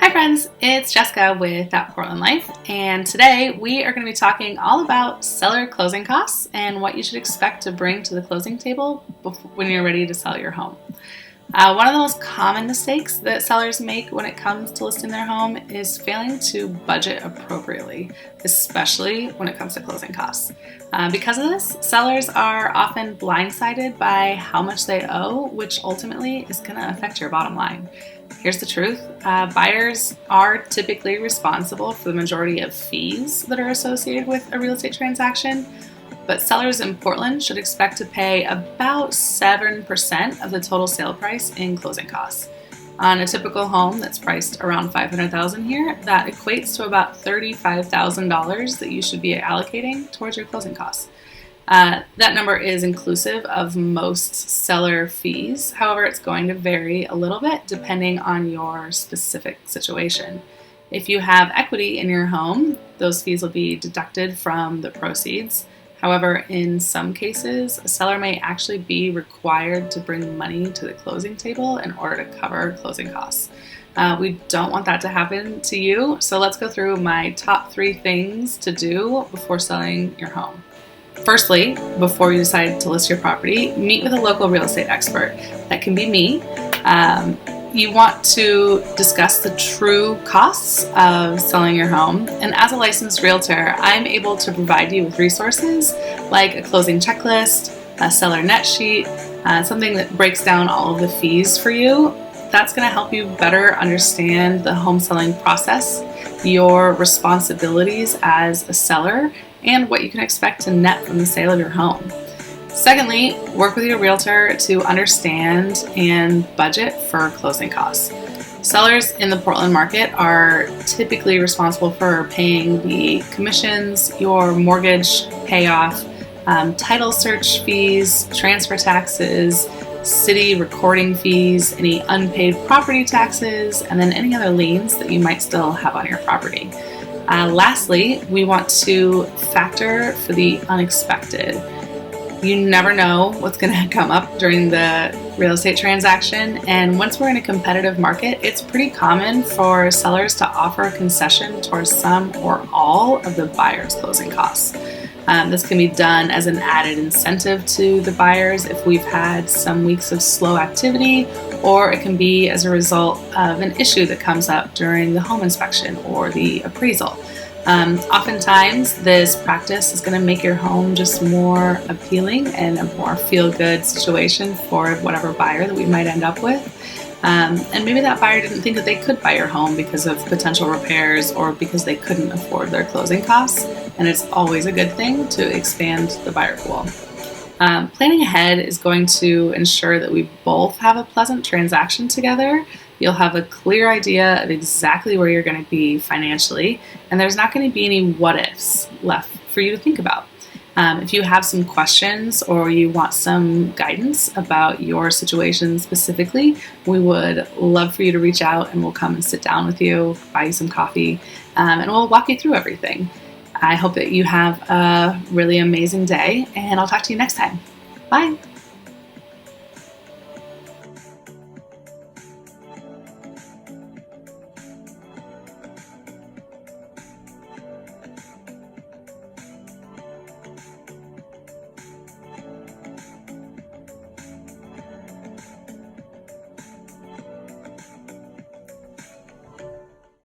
Hi friends, it's Jessica with That Portland Life, and today we are going to be talking all about seller closing costs and what you should expect to bring to the closing table when you're ready to sell your home. One of the most common mistakes that sellers make when it comes to listing their home is failing to budget appropriately, especially when it comes to closing costs. Because of this, sellers are often blindsided by how much they owe, which ultimately is going to affect your bottom line. Here's the truth. Buyers are typically responsible for the majority of fees that are associated with a real estate transaction, but sellers in Portland should expect to pay about 7% of the total sale price in closing costs. On a typical home that's priced around $500,000 here, that equates to about $35,000 that you should be allocating towards your closing costs. That number is inclusive of most seller fees. However, it's going to vary a little bit depending on your specific situation. If you have equity in your home, those fees will be deducted from the proceeds. However, in some cases, a seller may actually be required to bring money to the closing table in order to cover closing costs. We don't want that to happen to you, so let's go through my top 3 things to do before selling your home. Firstly, before you decide to list your property, meet with a local real estate expert. That can be me. You want to discuss the true costs of selling your home. And as a licensed realtor, I'm able to provide you with resources like a closing checklist, a seller net sheet, something that breaks down all of the fees for you. That's going to help you better understand the home selling process, your responsibilities as a seller, and what you can expect to net from the sale of your home. Secondly, work with your realtor to understand and budget for closing costs. Sellers in the Portland market are typically responsible for paying the commissions, your mortgage payoff, title search fees, transfer taxes, city recording fees, any unpaid property taxes, and then any other liens that you might still have on your property. Lastly, we want to factor for the unexpected. You never know what's going to come up during the real estate transaction, and once we're in a competitive market, it's pretty common for sellers to offer a concession towards some or all of the buyer's closing costs. This can be done as an added incentive to the buyers if we've had some weeks of slow activity, or it can be as a result of an issue that comes up during the home inspection or the appraisal. Oftentimes, this practice is going to make your home just more appealing and a more feel-good situation for whatever buyer that we might end up with. And maybe that buyer didn't think that they could buy your home because of potential repairs or because they couldn't afford their closing costs. And it's always a good thing to expand the buyer pool. Planning ahead is going to ensure that we both have a pleasant transaction together. You'll have a clear idea of exactly where you're going to be financially, and there's not going to be any what-ifs left for you to think about. If you have some questions or you want some guidance about your situation specifically, we would love for you to reach out and we'll come and sit down with you, buy you some coffee, and we'll walk you through everything. I hope that you have a really amazing day, and I'll talk to you next time. Bye.